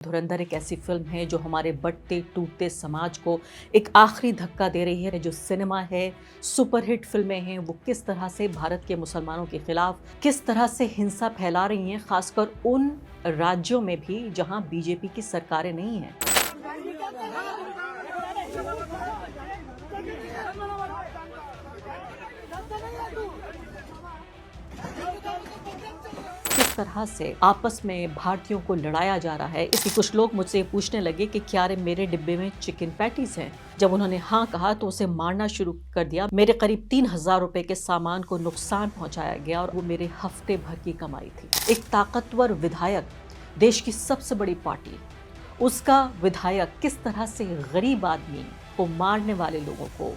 धुरंधर एक ऐसी फिल्म है जो हमारे बढ़ते टूटते समाज को एक आखिरी धक्का दे रही है। जो सिनेमा है, सुपरहिट फिल्में हैं, वो किस तरह से भारत के मुसलमानों के खिलाफ किस तरह से हिंसा फैला रही हैं, खासकर उन राज्यों में भी जहां बीजेपी की सरकारें नहीं हैं। किस तरह से आपस में भारतीयों को लड़ाया जा रहा है। इसलिए कुछ लोग मुझसे पूछने लगे कि क्या रे मेरे डिब्बे में चिकन पैटीज हैं। जब उन्होंने हाँ कहा तो उसे मारना शुरू कर दिया। मेरे करीब 3,000 रुपए के सामान को नुकसान पहुंचाया गया और वो मेरे हफ्ते भर की कमाई थी। एक ताकतवर विधायक, देश की सबसे बड़ी पार्टी, उसका विधायक किस तरह से गरीब आदमी को मारने वाले लोगों को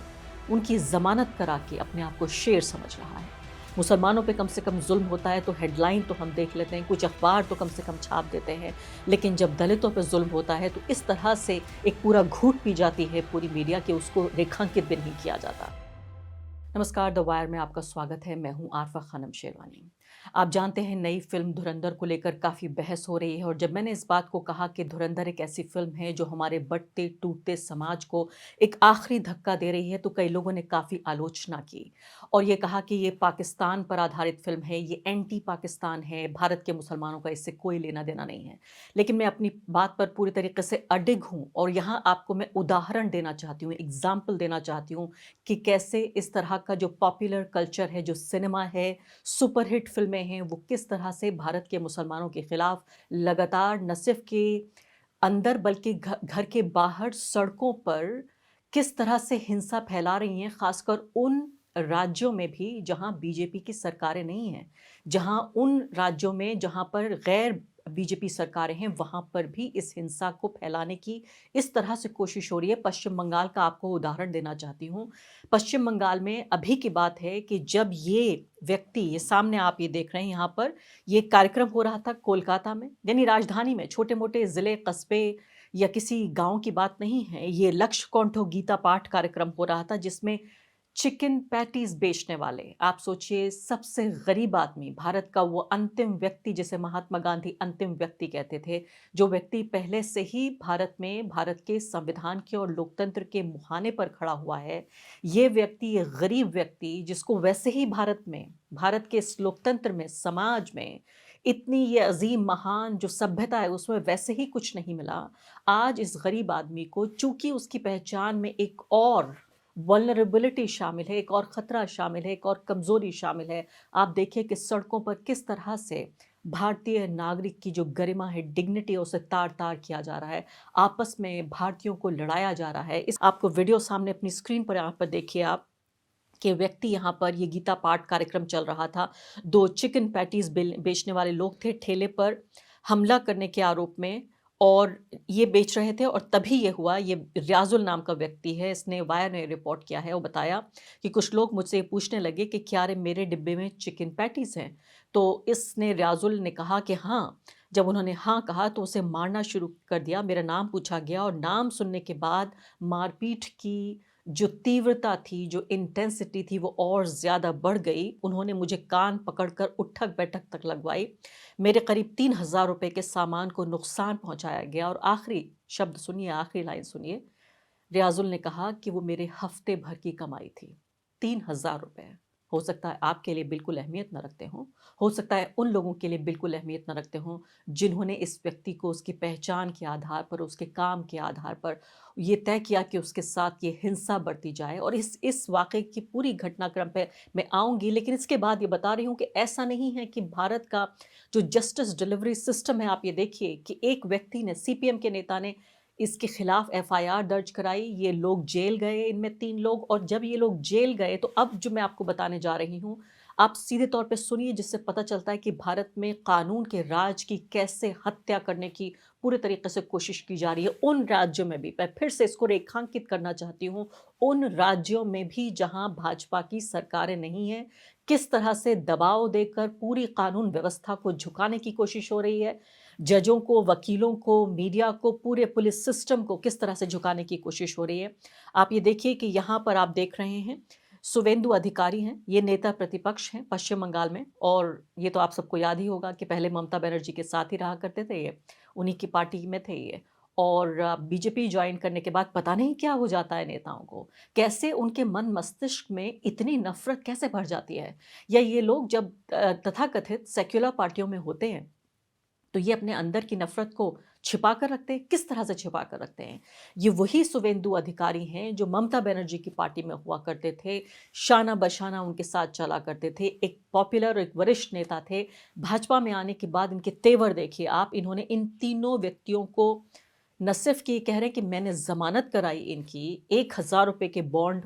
उनकी जमानत करा के अपने आप को शेर समझ रहा है। मुसलमानों पे कम से कम जुल्म होता है तो हेडलाइन तो हम देख लेते हैं, कुछ अखबार तो कम से कम छाप देते हैं, लेकिन जब दलितों पे जुल्म होता है तो इस तरह से एक पूरा घूंट पी जाती है पूरी मीडिया कि उसको रेखांकित भी नहीं किया जाता। नमस्कार, द वायर में आपका स्वागत है। मैं हूं आरफा खानम शेरवानी। आप जानते हैं नई फिल्म धुरंधर को लेकर काफ़ी बहस हो रही है और जब मैंने इस बात को कहा कि धुरंधर एक ऐसी फिल्म है जो हमारे बढ़ते टूटते समाज को एक आखिरी धक्का दे रही है तो कई लोगों ने काफ़ी आलोचना की और ये कहा कि ये पाकिस्तान पर आधारित फिल्म है, ये एंटी पाकिस्तान है, भारत के मुसलमानों का इससे कोई लेना देना नहीं है। लेकिन मैं अपनी बात पर पूरी तरीके से अडिग हूँ और यहाँ आपको मैं उदाहरण देना चाहती हूँ, एग्जाम्पल देना चाहती हूँ कि कैसे इस तरह का जो पॉपुलर कल्चर है, जो सिनेमा है, सुपरहिट फिल्में हैं, वो किस तरह से भारत के मुसलमानों के खिलाफ लगातार न सिर्फ के अंदर बल्कि घर के बाहर सड़कों पर किस तरह से हिंसा फैला रही हैं, खासकर उन राज्यों में भी जहां बीजेपी की सरकारें नहीं हैं, जहां उन राज्यों में जहां पर गैर बीजेपी सरकारें हैं, वहां पर भी इस हिंसा को फैलाने की इस तरह से कोशिश हो रही है। पश्चिम बंगाल का आपको उदाहरण देना चाहती हूँ। पश्चिम बंगाल में अभी की बात है कि जब ये व्यक्ति, ये सामने आप ये देख रहे हैं यहाँ पर, ये कार्यक्रम हो रहा था कोलकाता में, यानी राजधानी में, छोटे मोटे जिले कस्बे या किसी गांव की बात नहीं है। ये लक्ष्य कौंठो गीता पाठ कार्यक्रम हो रहा था जिसमें चिकन पैटीज बेचने वाले, आप सोचिए, सबसे गरीब आदमी, भारत का वो अंतिम व्यक्ति जिसे महात्मा गांधी अंतिम व्यक्ति कहते थे, जो व्यक्ति पहले से ही भारत में भारत के संविधान के और लोकतंत्र के मुहाने पर खड़ा हुआ है। ये व्यक्ति, ये गरीब व्यक्ति जिसको वैसे ही भारत में, भारत के इस लोकतंत्र में, समाज में इतनी ये अजीम महान जो सभ्यता है उसमें वैसे ही कुछ नहीं मिला, आज इस गरीब आदमी को, चूंकि उसकी पहचान में एक और वल्नरेबिलिटी शामिल है, एक और खतरा शामिल है, एक और कमजोरी शामिल है, आप देखिए कि सड़कों पर किस तरह से भारतीय नागरिक की जो गरिमा है, डिग्निटी है, उसे तार तार किया जा रहा है। आपस में भारतीयों को लड़ाया जा रहा है। इस आपको वीडियो सामने अपनी स्क्रीन पर यहाँ पर देखिए आप कि व्यक्ति, यहाँ पर ये गीता पाठ कार्यक्रम चल रहा था, दो चिकन पैटीज बेचने वाले लोग थे ठेले पर हमला करने के आरोप में और ये बेच रहे थे और तभी ये हुआ। ये रियाजुल नाम का व्यक्ति है, इसने वायर ने रिपोर्ट किया है। वो बताया कि कुछ लोग मुझसे पूछने लगे कि क्या रे मेरे डिब्बे में चिकन पैटीज हैं। तो इसने, रियाजुल ने कहा कि हाँ। जब उन्होंने हाँ कहा तो उसे मारना शुरू कर दिया। मेरा नाम पूछा गया और नाम सुनने के बाद मारपीट की जो तीव्रता थी, जो इंटेंसिटी थी, वो और ज़्यादा बढ़ गई। उन्होंने मुझे कान पकड़कर उठक बैठक तक लगवाई। मेरे करीब 3,000 रुपए के सामान को नुकसान पहुंचाया गया और आखिरी शब्द सुनिए, आखिरी लाइन सुनिए। रियाजुल ने कहा कि वो मेरे हफ्ते भर की कमाई थी। 3,000 रुपए। हो सकता है आपके लिए बिल्कुल अहमियत न रखते हों, हो सकता है उन लोगों के लिए बिल्कुल अहमियत न रखते हों जिन्होंने इस व्यक्ति को उसकी पहचान के आधार पर, उसके काम के आधार पर ये तय किया कि उसके साथ ये हिंसा बढ़ती जाए। और इस वाक़े की पूरी घटनाक्रम पे मैं आऊँगी, लेकिन इसके बाद ये बता रही हूँ कि ऐसा नहीं है कि भारत का जो जस्टिस डिलीवरी सिस्टम है, आप ये देखिए कि एक व्यक्ति ने, सीपीएम के नेता ने इसके खिलाफ एफआईआर दर्ज कराई, ये लोग जेल गए, इनमें 3 लोग। और जब ये लोग जेल गए तो अब जो मैं आपको बताने जा रही हूँ, आप सीधे तौर पे सुनिए, जिससे पता चलता है कि भारत में कानून के राज की कैसे हत्या करने की पूरे तरीके से कोशिश की जा रही है। उन राज्यों में भी, मैं फिर से इसको रेखांकित करना चाहती हूँ, उन राज्यों में भी जहां भाजपा की सरकारें नहीं हैं, किस तरह से दबाव देकर पूरी कानून व्यवस्था को झुकाने की कोशिश हो रही है, जजों को, वकीलों को, मीडिया को, पूरे पुलिस सिस्टम को किस तरह से झुकाने की कोशिश हो रही है। आप ये देखिए कि यहाँ पर आप देख रहे हैं शुवेंदु अधिकारी हैं, ये नेता प्रतिपक्ष हैं पश्चिम बंगाल में, और ये तो आप सबको याद ही होगा कि पहले ममता बनर्जी के साथ ही रहा करते थे ये, उन्हीं की पार्टी में थे ये। और बीजेपी ज्वाइन करने के बाद पता नहीं क्या हो जाता है नेताओं को, कैसे उनके मन मस्तिष्क में इतनी नफरत कैसे भर जाती है। या ये लोग जब तथाकथित सेक्युलर पार्टियों में होते हैं तो ये अपने अंदर की नफरत को छिपा कर रखते हैं। किस तरह से छिपा कर रखते हैं? ये वही शुवेंदु अधिकारी हैं जो ममता बनर्जी की पार्टी में हुआ करते थे, शाना बशाना उनके साथ चला करते थे, एक पॉपुलर, एक वरिष्ठ नेता थे। भाजपा में आने के बाद इनके तेवर देखिए आप, इन्होंने इन तीनों व्यक्तियों को न सिर्फ कि कह रहे हैं कि मैंने जमानत कराई इनकी, 1,000 रुपए के बॉन्ड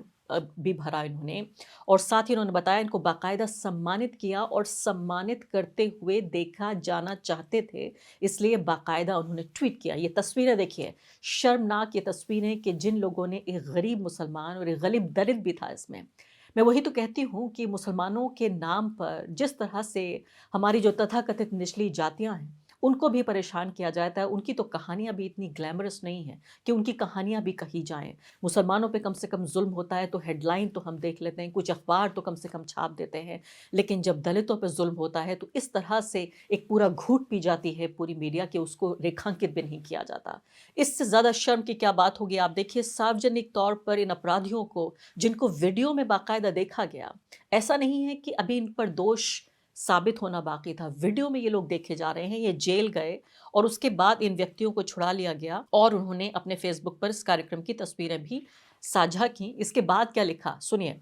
भी भरा इन्होंने, और साथ ही उन्होंने बताया इनको बाकायदा सम्मानित किया, और सम्मानित करते हुए देखा जाना चाहते थे, इसलिए बाकायदा उन्होंने ट्वीट किया। ये तस्वीरें देखिए, शर्मनाक ये तस्वीरें कि जिन लोगों ने, एक गरीब मुसलमान और एक गरीब दलित भी था इसमें। मैं वही तो कहती हूँ कि मुसलमानों के नाम पर जिस तरह से हमारी जो तथाकथित निचली जातियाँ हैं उनको भी परेशान किया जाता है। उनकी तो कहानियाँ भी इतनी ग्लैमरस नहीं है कि उनकी कहानियाँ भी कही जाएँ। मुसलमानों पे कम से कम जुल्म होता है तो हेडलाइन तो हम देख लेते हैं, कुछ अखबार तो कम से कम छाप देते हैं, लेकिन जब दलितों पे जुल्म होता है तो इस तरह से एक पूरा घूंट पी जाती है पूरी मीडिया कि उसको रेखांकित भी नहीं किया जाता। इससे ज़्यादा शर्म की क्या बात होगी। आप देखिए, सार्वजनिक तौर पर इन अपराधियों को, जिनको वीडियो में बाकायदा देखा गया, ऐसा नहीं है कि अभी इन पर दोष साबित होना बाकी था, वीडियो में ये लोग देखे जा रहे हैं, ये जेल गए और उसके बाद इन व्यक्तियों को छुड़ा लिया गया, और उन्होंने अपने फेसबुक पर इस कार्यक्रम की तस्वीरें भी साझा की। इसके बाद क्या लिखा सुनिए।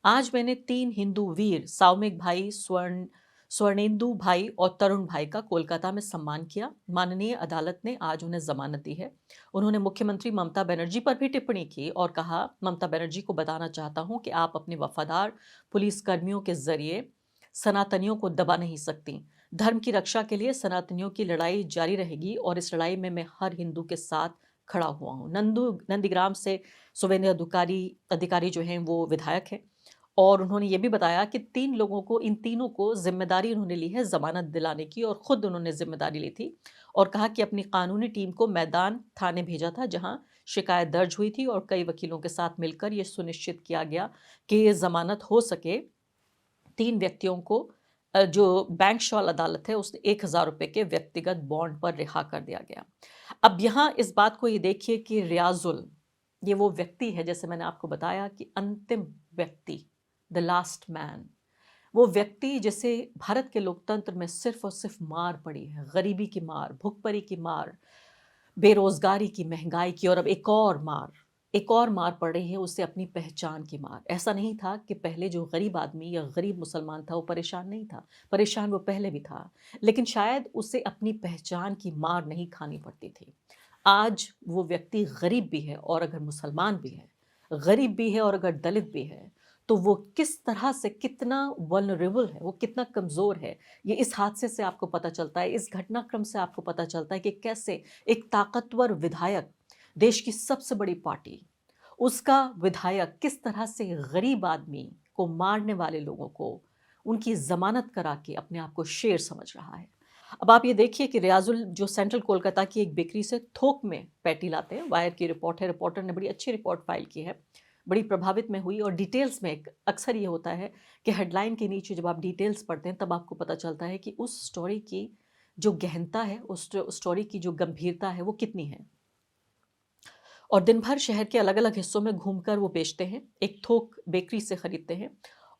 आज मैंने 3 हिंदू वीर, साउमिक भाई, स्वर्णेंदु भाई और तरुण भाई का कोलकाता में सम्मान किया। माननीय अदालत ने आज उन्हें जमानत दी है। उन्होंने मुख्यमंत्री ममता बनर्जी पर भी टिप्पणी की और कहा, ममता बनर्जी को बताना चाहता हूं कि आप अपने वफादार पुलिस कर्मियों के जरिए सनातनियों को दबा नहीं सकती। धर्म की रक्षा के लिए सनातनियों की लड़ाई जारी रहेगी और इस लड़ाई में मैं हर हिंदू के साथ खड़ा हुआ हूँ। नंदीग्राम से शुवेंदु अधिकारी जो हैं वो विधायक हैं, और उन्होंने ये भी बताया कि 3 लोगों को, इन तीनों को जिम्मेदारी उन्होंने ली है जमानत दिलाने की, और खुद उन्होंने जिम्मेदारी ली थी और कहा कि अपनी कानूनी टीम को मैदान थाने भेजा था जहां शिकायत दर्ज हुई थी, और कई वकीलों के साथ मिलकर ये सुनिश्चित किया गया कि ये जमानत हो सके। 3 व्यक्तियों को जो बैंक शॉल अदालत है उसने 1,000 रुपए के व्यक्तिगत बॉन्ड पर रिहा कर दिया गया। अब यहाँ इस बात को ये देखिए कि रियाजुल, ये वो व्यक्ति है, जैसे मैंने आपको बताया कि अंतिम व्यक्ति, द लास्ट मैन, वो व्यक्ति जिसे भारत के लोकतंत्र में सिर्फ और सिर्फ मार पड़ी है, गरीबी की मार, भुखमरी की मार, बेरोजगारी की, महंगाई की, और अब एक और मार पड़ रही है उसे, अपनी पहचान की मार। ऐसा नहीं था कि पहले जो गरीब आदमी या गरीब मुसलमान था वो परेशान नहीं था, परेशान वो पहले भी था, लेकिन शायद उसे अपनी पहचान की मार नहीं खानी पड़ती थी। आज वो व्यक्ति गरीब भी है, और अगर मुसलमान भी है, गरीब भी है और अगर दलित भी है, तो वो किस तरह से, कितना वल्नरेबल है, वो कितना कमज़ोर है, ये इस हादसे से आपको पता चलता है, इस घटनाक्रम से आपको पता चलता है कि कैसे एक ताकतवर विधायक, देश की सबसे बड़ी पार्टी, उसका विधायक किस तरह से गरीब आदमी को, मारने वाले लोगों को उनकी जमानत करा के अपने आप को शेर समझ रहा है। अब आप ये देखिए कि रियाजुल जो सेंट्रल कोलकाता की एक बेकरी से थोक में पैटी लाते हैं, वायर की रिपोर्ट है, रिपोर्टर ने बड़ी अच्छी रिपोर्ट फाइल की है, बड़ी प्रभावित में हुई। और डिटेल्स में अक्सर ये होता है कि हेडलाइन के नीचे जब आप डिटेल्स पढ़ते हैं तब आपको पता चलता है कि उस स्टोरी की जो गहनता है, उस स्टोरी की जो गंभीरता है वो कितनी है। और दिन भर शहर के अलग अलग हिस्सों में घूमकर वो बेचते हैं, एक थोक बेकरी से खरीदते हैं,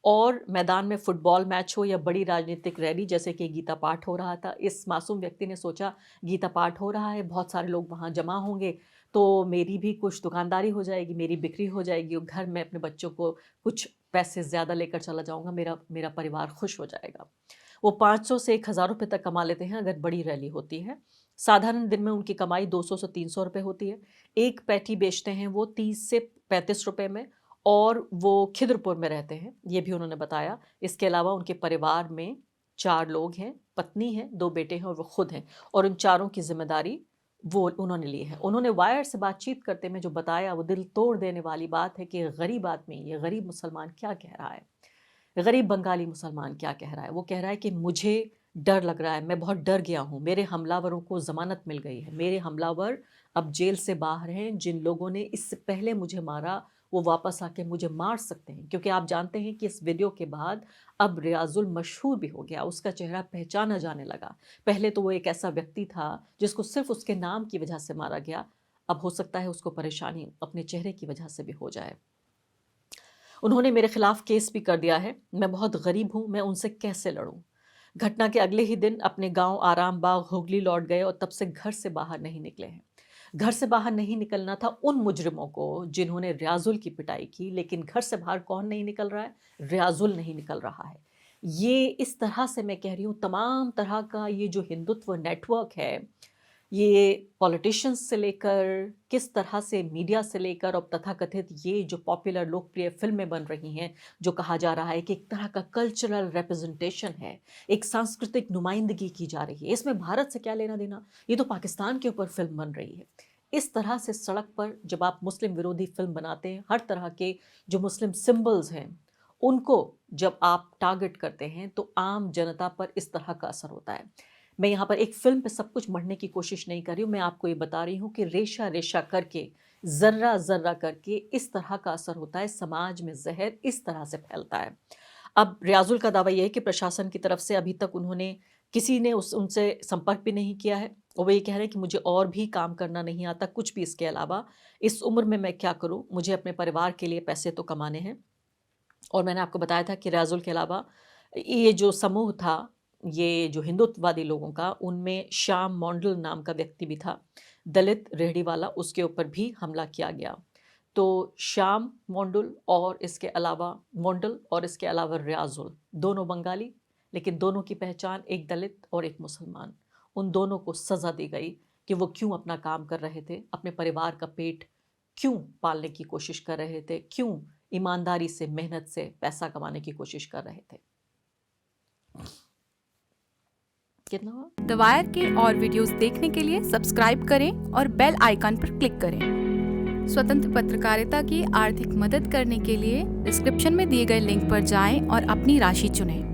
और मैदान में फुटबॉल मैच हो या बड़ी राजनीतिक रैली, जैसे कि गीता पाठ हो रहा था, इस मासूम व्यक्ति ने सोचा गीता पाठ हो रहा है, बहुत सारे लोग वहाँ जमा होंगे, तो मेरी भी कुछ दुकानदारी हो जाएगी, मेरी बिक्री हो जाएगी, और घर में अपने बच्चों को कुछ पैसे ज़्यादा लेकर चला जाऊँगा, मेरा मेरा परिवार खुश हो जाएगा। वो 500 से 1,000 रुपये तक कमा लेते हैं अगर बड़ी रैली होती है। साधारण दिन में उनकी कमाई 200 से 300 रुपये होती है। एक पैटी बेचते हैं वो 30 से 35 रुपये में, और वो खिद्रपुर में रहते हैं, ये भी उन्होंने बताया। इसके अलावा उनके परिवार में 4 लोग हैं, पत्नी है, 2 बेटे हैं और वो खुद हैं, और उन चारों की जिम्मेदारी वो उन्होंने ली है। उन्होंने वायर से बातचीत करते में जो बताया वो दिल तोड़ देने वाली बात है कि गरीब आदमी, ये गरीब मुसलमान क्या कह रहा है, गरीब बंगाली मुसलमान क्या कह रहा है। वो कह रहा है कि मुझे डर लग रहा है, मैं बहुत डर गया हूँ, मेरे हमलावरों को ज़मानत मिल गई है, मेरे हमलावर अब जेल से बाहर हैं, जिन लोगों ने इससे पहले मुझे मारा वो वापस आके मुझे मार सकते हैं, क्योंकि आप जानते हैं कि इस वीडियो के बाद अब रियाजुल मशहूर भी हो गया, उसका चेहरा पहचाना जाने लगा। पहले तो वो एक ऐसा व्यक्ति था जिसको सिर्फ उसके नाम की वजह से मारा गया, अब हो सकता है उसको परेशानी अपने चेहरे की वजह से भी हो जाए। उन्होंने मेरे खिलाफ केस भी कर दिया है। मैं बहुत गरीब हूँ, मैं उनसे कैसे लड़ूं? घटना के अगले ही दिन अपने गांव आराम बाग हुगली लौट गए और तब से घर से बाहर नहीं निकले हैं। घर से बाहर नहीं निकलना था उन मुजरिमों को जिन्होंने रियाजुल की पिटाई की, लेकिन घर से बाहर कौन नहीं निकल रहा है? रियाजुल नहीं निकल रहा है। ये इस तरह से मैं कह रही हूँ, तमाम तरह का ये जो हिंदुत्व नेटवर्क है, ये पॉलिटिशियंस से लेकर, किस तरह से मीडिया से लेकर, और तथाकथित ये जो पॉपुलर लोकप्रिय फिल्में बन रही हैं, जो कहा जा रहा है कि एक तरह का कल्चरल रिप्रेजेंटेशन है, एक सांस्कृतिक नुमाइंदगी की जा रही है। इसमें भारत से क्या लेना देना? ये तो पाकिस्तान के ऊपर फिल्म बन रही है। इस तरह से सड़क पर जब आप मुस्लिम विरोधी फिल्म बनाते हैं, हर तरह के जो मुस्लिम सिंबल्स हैं उनको जब आप टारगेट करते हैं, तो आम जनता पर इस तरह का असर होता है। मैं यहाँ पर एक फिल्म पे सब कुछ मढ़ने की कोशिश नहीं कर रही हूँ, मैं आपको ये बता रही हूँ कि रेशा रेशा करके, जर्रा जर्रा करके इस तरह का असर होता है, समाज में जहर इस तरह से फैलता है। अब रियाजुल का दावा यह है कि प्रशासन की तरफ से अभी तक किसी ने उनसे संपर्क भी नहीं किया है, और वो ये कह रहे हैं कि मुझे और भी काम करना नहीं आता, कुछ भी इसके अलावा। इस उम्र में मैं क्या करूं? मुझे अपने परिवार के लिए पैसे तो कमाने हैं। और मैंने आपको बताया था कि रियाजुल के अलावा ये जो समूह था, ये जो हिंदुत्ववादी लोगों का, उनमें श्याम मॉन्डल नाम का व्यक्ति भी था, दलित रेहड़ी वाला, उसके ऊपर भी हमला किया गया। तो श्याम मॉन्डल और इसके अलावा रियाजुल, दोनों बंगाली, लेकिन दोनों की पहचान एक दलित और एक मुसलमान। उन दोनों को सज़ा दी गई कि वो क्यों अपना काम कर रहे थे, अपने परिवार का पेट क्यों पालने की कोशिश कर रहे थे, क्यों ईमानदारी से, मेहनत से पैसा कमाने की कोशिश कर रहे थे। कितना हुआ? द वायर के और वीडियोस देखने के लिए सब्सक्राइब करें और बेल आइकन पर क्लिक करें। स्वतंत्र पत्रकारिता की आर्थिक मदद करने के लिए डिस्क्रिप्शन में दिए गए लिंक पर जाएं और अपनी राशि चुनें।